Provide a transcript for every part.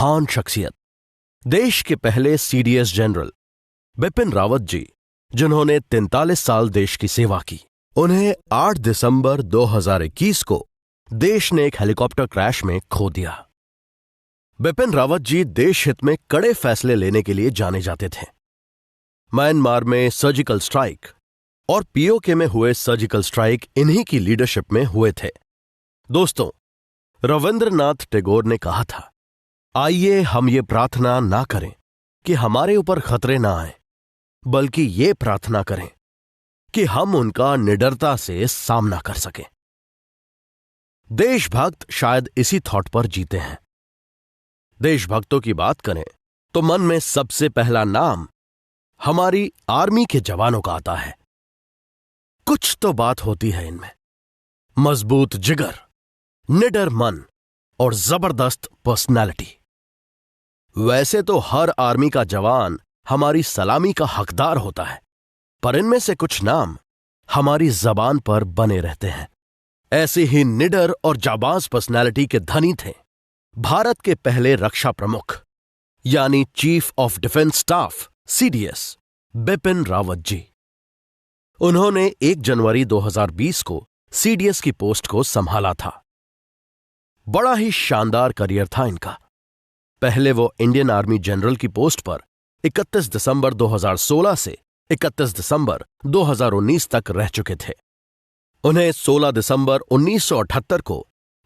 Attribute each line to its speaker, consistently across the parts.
Speaker 1: महान शख्सियत, देश के पहले सीडीएस जनरल बिपिन रावत जी, जिन्होंने 43 साल देश की सेवा की, उन्हें 8 दिसंबर 2021 को देश ने एक हेलीकॉप्टर क्रैश में खो दिया। बिपिन रावत जी देश हित में कड़े फैसले लेने के लिए जाने जाते थे। म्यांमार में सर्जिकल स्ट्राइक और पीओके में हुए सर्जिकल स्ट्राइक इन्हीं की लीडरशिप में हुए थे। दोस्तों, रविंद्रनाथ टैगोर ने कहा था, आइए हम ये प्रार्थना ना करें कि हमारे ऊपर खतरे ना आए, बल्कि ये प्रार्थना करें कि हम उनका निडरता से सामना कर सकें। देशभक्त शायद इसी थॉट पर जीते हैं। देशभक्तों की बात करें तो मन में सबसे पहला नाम हमारी आर्मी के जवानों का आता है। कुछ तो बात होती है इनमें, मजबूत जिगर, निडर मन और जबरदस्त पर्सनालिटी। वैसे तो हर आर्मी का जवान हमारी सलामी का हकदार होता है, पर इनमें से कुछ नाम हमारी जबान पर बने रहते हैं। ऐसे ही निडर और जाबाज पर्सनालिटी के धनी थे भारत के पहले रक्षा प्रमुख यानी chief of defence staff CDS Bipin Rawat ji. उन्होंने 1 जनवरी 2020 को सीडीएस की पोस्ट को संभाला था। बड़ा ही शानदार करियर था इनका। पहले वो इंडियन आर्मी जनरल की पोस्ट पर 31 दिसंबर 2016 से 31 दिसंबर 2019 तक रह चुके थे। उन्हें 16 दिसंबर 1978 को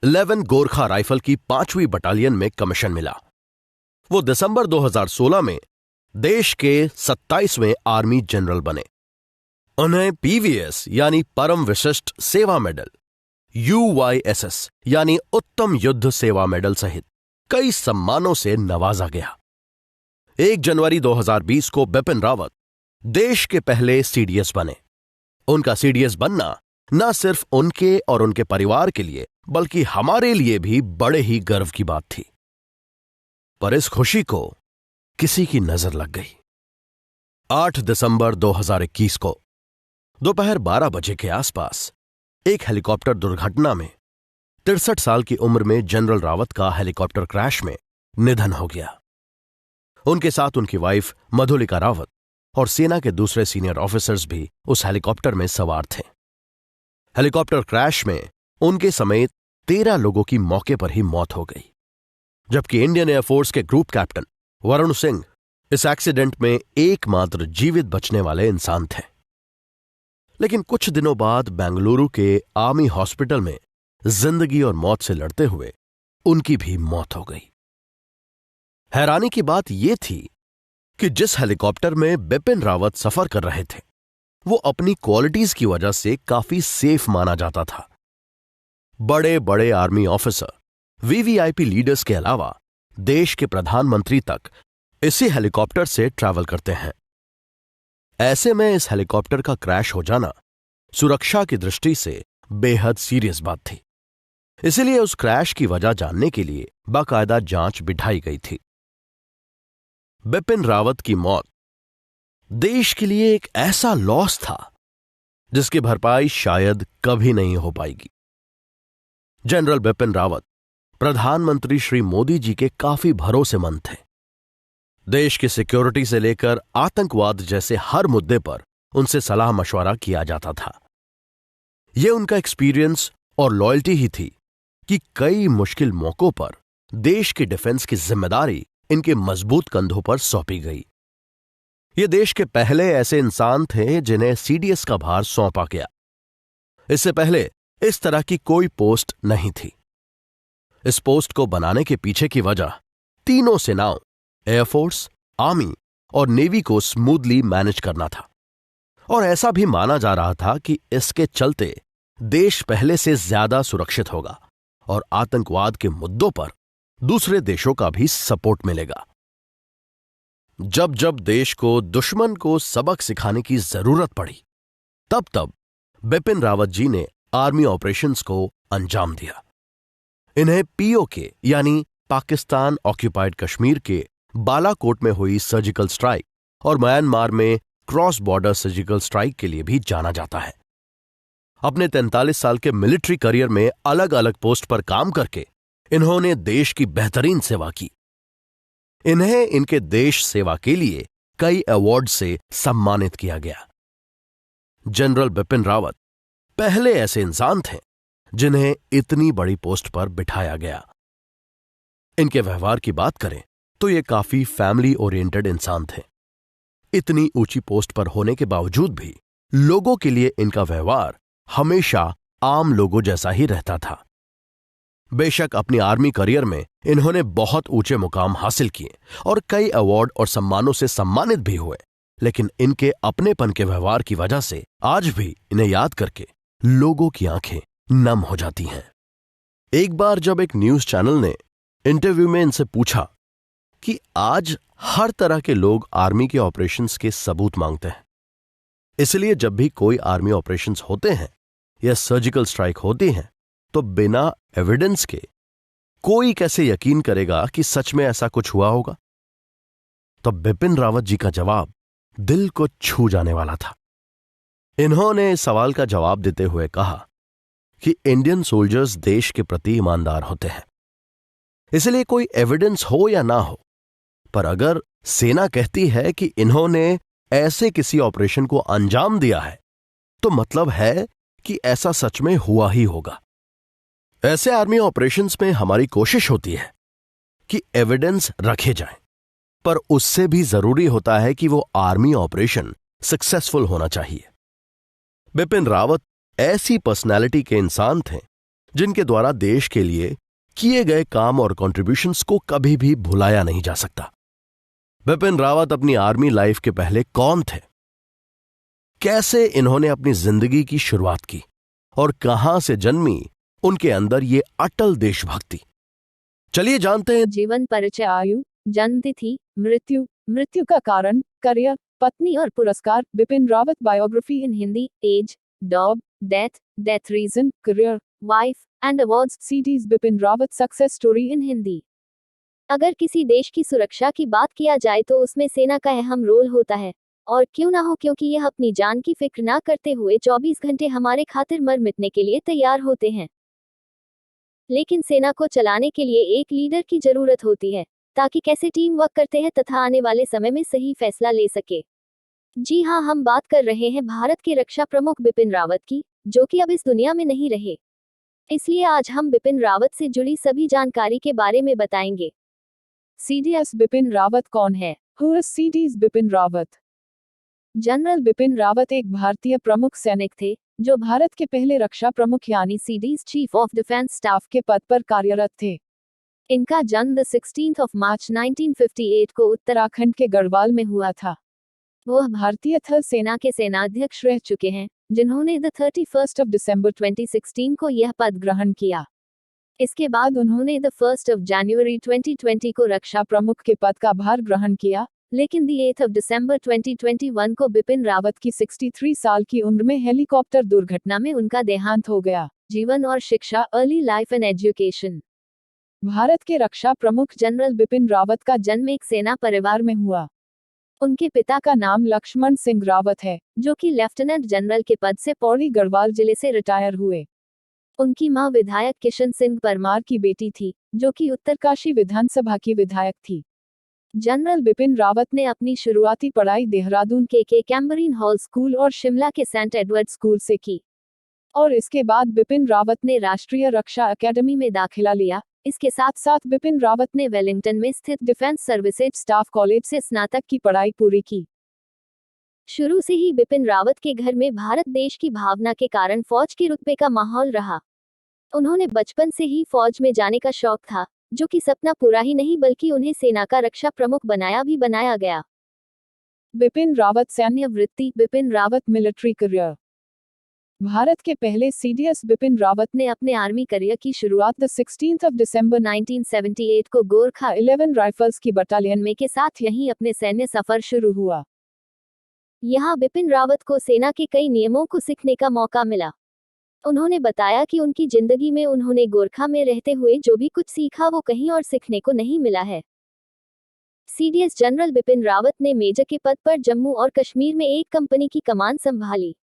Speaker 1: 11 गोरखा राइफल की 5वीं बटालियन में कमीशन मिला। वो दिसंबर 2016 में देश के 27वें आर्मी जनरल बने। उन्हें पीवीएस यानी परम विशिष्ट सेवा मेडल, यूवाईएसएस यानी उत्तम युद्ध सेवा मेडल सहित कई सम्मानों से नवाजा गया। 1 जनवरी 2020 को बिपिन रावत देश के पहले सीडीएस बने। उनका सीडीएस बनना न सिर्फ उनके और उनके परिवार के लिए बल्कि हमारे लिए भी बड़े ही गर्व की बात थी। पर इस खुशी को किसी की नजर लग गई। 8 दिसंबर 2021 को दोपहर 12 बजे के आसपास एक हेलीकॉप्टर दुर्घटना में 63 साल की उम्र में जनरल रावत का हेलीकॉप्टर क्रैश में निधन हो गया। उनके साथ उनकी वाइफ मधुलिका रावत और सेना के दूसरे सीनियर ऑफिसर्स भी उस हेलीकॉप्टर में सवार थे। हेलीकॉप्टर क्रैश में उनके समेत 13 लोगों की मौके पर ही मौत हो गई, जबकि इंडियन एयरफोर्स के ग्रुप कैप्टन वरुण सिंह इस एक्सीडेंट में एकमात्र जीवित बचने वाले इंसान थे। लेकिन कुछ दिनों बाद बेंगलुरु के आर्मी हॉस्पिटल में जिंदगी और मौत से लड़ते हुए उनकी भी मौत हो गई। हैरानी की बात यह थी कि जिस हेलीकॉप्टर में बिपिन रावत सफर कर रहे थे वो अपनी क्वालिटीज की वजह से काफी सेफ माना जाता था। बड़े बड़े आर्मी ऑफिसर, वीवीआईपी लीडर्स के अलावा देश के प्रधानमंत्री तक इसी हेलीकॉप्टर से ट्रैवल करते हैं। ऐसे में इस हेलीकॉप्टर का क्रैश हो जाना सुरक्षा की दृष्टि से बेहद सीरियस बात थी। इसलिए उस क्रैश की वजह जानने के लिए बाकायदा जांच बिठाई गई थी। बिपिन रावत की मौत देश के लिए एक ऐसा लॉस था जिसकी भरपाई शायद कभी नहीं हो पाएगी। जनरल बिपिन रावत प्रधानमंत्री श्री मोदी जी के काफी भरोसेमंद थे। देश की सिक्योरिटी से लेकर आतंकवाद जैसे हर मुद्दे पर उनसे सलाह मशवरा किया जाता था। यह उनका एक्सपीरियंस और लॉयल्टी ही थी कि कई मुश्किल मौकों पर देश की डिफेंस की जिम्मेदारी इनके मजबूत कंधों पर सौंपी गई। ये देश के पहले ऐसे इंसान थे जिन्हें सीडीएस का भार सौंपा गया। इससे पहले इस तरह की कोई पोस्ट नहीं थी। इस पोस्ट को बनाने के पीछे की वजह तीनों सेनाओं, एयरफोर्स, आर्मी और नेवी को स्मूथली मैनेज करना था। और ऐसा भी माना जा रहा था कि इसके चलते देश पहले से ज्यादा सुरक्षित होगा और आतंकवाद के मुद्दों पर दूसरे देशों का भी सपोर्ट मिलेगा। जब जब देश को दुश्मन को सबक सिखाने की जरूरत पड़ी, तब तब बिपिन रावत जी ने आर्मी ऑपरेशंस को अंजाम दिया। इन्हें पीओके यानी पाकिस्तान ऑक्यूपाइड कश्मीर के बालाकोट में हुई सर्जिकल स्ट्राइक और म्यांमार में क्रॉस बॉर्डर सर्जिकल स्ट्राइक के लिए भी जाना जाता है। अपने 43 साल के मिलिट्री करियर में अलग अलग पोस्ट पर काम करके इन्होंने देश की बेहतरीन सेवा की। इन्हें इनके देश सेवा के लिए कई अवार्ड से सम्मानित किया गया। जनरल बिपिन रावत पहले ऐसे इंसान थे जिन्हें इतनी बड़ी पोस्ट पर बिठाया गया। इनके व्यवहार की बात करें तो ये काफी फैमिली ओरिएंटेड इंसान थे। इतनी ऊंची पोस्ट पर होने के बावजूद भी लोगों के लिए इनका व्यवहार हमेशा आम लोगों जैसा ही रहता था। बेशक अपनी आर्मी करियर में इन्होंने बहुत ऊंचे मुकाम हासिल किए और कई अवार्ड और सम्मानों से सम्मानित भी हुए, लेकिन इनके अपनेपन के व्यवहार की वजह से आज भी इन्हें याद करके लोगों की आंखें नम हो जाती हैं। एक बार जब एक न्यूज चैनल ने इंटरव्यू में इनसे पूछा कि आज हर तरह के लोग आर्मी के ऑपरेशंस के सबूत मांगते हैं, इसलिए जब भी कोई आर्मी ऑपरेशंस होते हैं या सर्जिकल स्ट्राइक होती हैं तो बिना एविडेंस के कोई कैसे यकीन करेगा कि सच में ऐसा कुछ हुआ होगा। तो बिपिन रावत जी का जवाब दिल को छू जाने वाला था। इन्होंने इस सवाल का जवाब देते हुए कहा कि इंडियन सोल्जर्स देश के प्रति ईमानदार होते हैं, इसलिए कोई एविडेंस हो या ना हो, पर अगर सेना कहती है कि इन्होंने ऐसे किसी ऑपरेशन को अंजाम दिया है तो मतलब है कि ऐसा सच में हुआ ही होगा। ऐसे आर्मी ऑपरेशंस में हमारी कोशिश होती है कि एविडेंस रखे जाएं, पर उससे भी जरूरी होता है कि वो आर्मी ऑपरेशन सक्सेसफुल होना चाहिए। बिपिन रावत ऐसी पर्सनैलिटी के इंसान थे जिनके द्वारा देश के लिए किए गए काम और कॉन्ट्रिब्यूशंस को कभी भी भुलाया नहीं जा सकता। बिपिन रावत अपनी आर्मी लाइफ के पहले कौन थे, कैसे इन्होंने अपनी जिंदगी की शुरुआत की और कहां से जन्मी उनके अंदर ये अटल देशभक्ति, चलिए जानते हैं।
Speaker 2: जीवन परिचय, आयु, जन्म तिथि, मृत्यु, मृत्यु का कारण, करियर, पत्नी और पुरस्कार। Bipin Rawat biography in Hindi. Age, job, death, death reason, career, wife and awards. CDS Bipin Rawat success story in Hindi. अगर किसी देश की सुरक्षा की बात किया जाए तो उसमें सेना का अहम रोल होता है, और क्यों ना हो, क्योंकि यह अपनी जान की फिक्र ना करते हुए 24 घंटे हमारे खातिर मर मिटने के लिए तैयार होते हैं। लेकिन सेना को चलाने के लिए एक लीडर की जरूरत होती है, ताकि कैसे टीम वर्क करते हैं तथा आने वाले समय में सही फैसला ले सके। जी हाँ, हम बात कर रहे हैं भारत के रक्षा प्रमुख बिपिन रावत की, जो कि अब इस दुनिया में नहीं रहे। इसलिए आज हम बिपिन रावत से जुड़ी सभी जानकारी के बारे में बताएंगे। सीडीएस बिपिन रावत कौन है? Who is CDS Bipin Rawat? General Bipin Rawat एक भारतीय प्रमुख सैनिक थे जो भारत के पहले रक्षा प्रमुख यानी CDS chief of defence staff के पद पर कार्यरत थे। इनका जन्म 16 मार्च 1958 को उत्तराखंड के गढ़वाल में हुआ था। वह भारतीय थल सेना के सेनाध्यक्ष रह चुके हैं, जिन्होंने 31 दिसंबर 2016 को यह पद ग्रहण किया। इसके बाद उन्होंने 1 जनवरी 2020 को रक्षा प्रमुख के पद का भार ग्रहण किया, लेकिन 8 दिसंबर 2021 को बिपिन रावत की 63 साल की उम्र में हेलीकॉप्टर दुर्घटना में उनका देहांत हो गया। जीवन और शिक्षा, early life and education. Bharat के रक्षा प्रमुख जनरल बिपिन रावत का जन्म एक सेना परिवार में हुआ। उनके पिता का नाम लक्ष्मण सिंह रावत है, जो कि लेफ्टिनेंट जनरल के पद से पौड़ी गढ़वाल जिले से रिटायर हुए। उनकी मां विधायक किशन सिंह परमार की बेटी थी, जो कि उत्तरकाशी विधानसभा की विधायक थी। जनरल बिपिन रावत ने अपनी शुरुआती पढ़ाई देहरादून के कैम्बरीन हॉल स्कूल और शिमला के सेंट एडवर्ड स्कूल से की, और इसके बाद बिपिन रावत ने राष्ट्रीय रक्षा अकेडमी में दाखिला लिया। इसके साथ साथ बिपिन रावत ने वेलिंगटन में स्थित डिफेंस सर्विसेज स्टाफ कॉलेज से स्नातक की पढ़ाई पूरी की। शुरू से ही बिपिन रावत के घर में भारत देश की भावना के कारण फौज के रुतबे का माहौल रहा। उन्होंने बचपन से ही फौज में जाने का शौक था, जो कि सपना पूरा ही नहीं बल्कि उन्हें सेना का रक्षा प्रमुख बनाया गया। बिपिन रावत सैन्य वृत्ति। Bipin Rawat military career. भारत के पहले सीडीएस बिपिन रावत ने अपने आर्मी करियर की शुरुआत 16 दिसंबर 1978 को गोरखा 11 राइफल्स की बटालियन में के साथ यहीं अपने सैन्य सफर शुरू हुआ। यहाँ बिपिन रावत को सेना के कई नियमों को सीखने का मौका मिला। उन्होंने बताया कि उनकी जिंदगी में उन्होंने गोरखा में रहते हुए जो भी कुछ सीखा वो कहीं और सीखने को नहीं मिला है। सीडीएस जनरल बिपिन रावत ने मेजर के पद पर जम्मू और कश्मीर में एक कंपनी की कमान संभाली।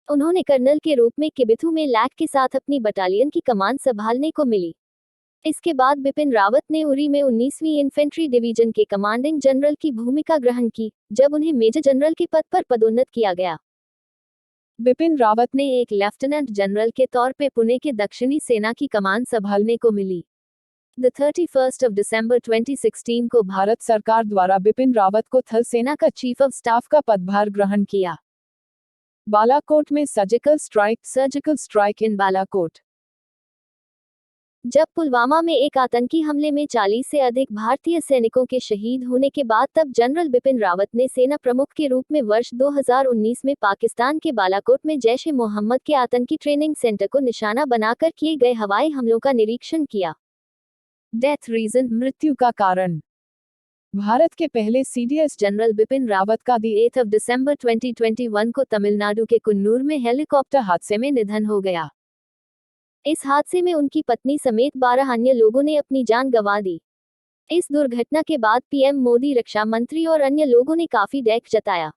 Speaker 2: उन्होंने कर्नल के रूप में किबिथु में लैक के साथ अपनी बटालियन की कमान संभालने को मिली। इसके बाद बिपिन रावत ने उरी में 19वीं इन्फेंट्री डिवीजन के कमांडिंग जनरल की भूमिका ग्रहण की, जब उन्हें मेजर जनरल के पद पर पदोन्नत किया गया। बिपिन रावत ने एक लेफ्टिनेंट जनरल के तौर पे पुणे के दक्षिणी सेना की कमान संभालने को मिली। 31 दिसंबर 2016 को भारत सरकार द्वारा बिपिन रावत को थल सेना का चीफ ऑफ स्टाफ का पदभार ग्रहण किया। बालाकोट में सर्जिकल स्ट्राइक इन बालाकोट। जब पुलवामा में एक आतंकी हमले में 40 से अधिक भारतीय सैनिकों के शहीद होने के बाद तब जनरल बिपिन रावत ने सेना प्रमुख के रूप में वर्ष 2019 में पाकिस्तान के बालाकोट में जैश ए मोहम्मद के आतंकी ट्रेनिंग सेंटर को निशाना बनाकर किए गए हवाई हमलों का निरीक्षण किया। डेथ रीजन, मृत्यु का कारण। भारत के पहले सीडीएस जनरल बिपिन रावत का 8 दिसंबर 2021 को तमिलनाडु के कुन्नूर में हेलीकॉप्टर हादसे में निधन हो गया। इस हादसे में उनकी पत्नी समेत 12 अन्य लोगों ने अपनी जान गंवा दी। इस दुर्घटना के बाद पीएम मोदी, रक्षा मंत्री और अन्य लोगों ने काफी दुख जताया।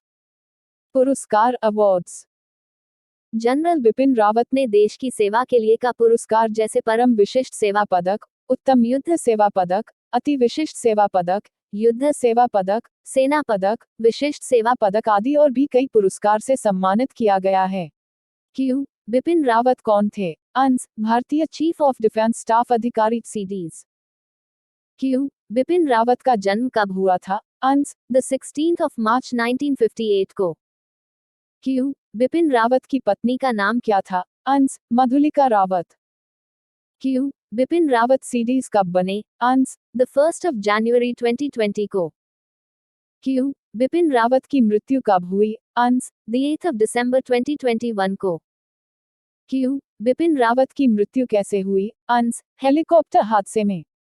Speaker 2: पुरस्कार, अवार्ड्स। जनरल बिपिन रावत ने देश की सेवा के लिए का पुरस्कार जैसे परम विशिष्ट सेवा पदक, उत्तम युद्ध सेवा पदक, अति विशिष्ट सेवा पदक, युद्ध सेवा पदक, सेना पदक, विशिष्ट सेवा पदक आदि और भी कई पुरस्कार से सम्मानित किया गया है। क्यों? बिपिन रावत कौन थे? अंश, भारतीय चीफ ऑफ डिफेंस स्टाफ अधिकारी सीडीज। क्यों? बिपिन रावत का जन्म कब हुआ था? अंश, 16 मार्च 1958 को। क्यों? बिपिन रावत की पत्नी का नाम क्या था? अंश, मधुलिका रावत। क्यों? बिपिन रावत सीडीज कब बने? अंश, 1 जनवरी 2020 को। क्यों? बिपिन रावत की मृत्यु कब हुई? अंश, 8 दिसंबर 2021 को। क्यों? बिपिन रावत की मृत्यु कैसे हुई? अंश, हेलीकॉप्टर हादसे में।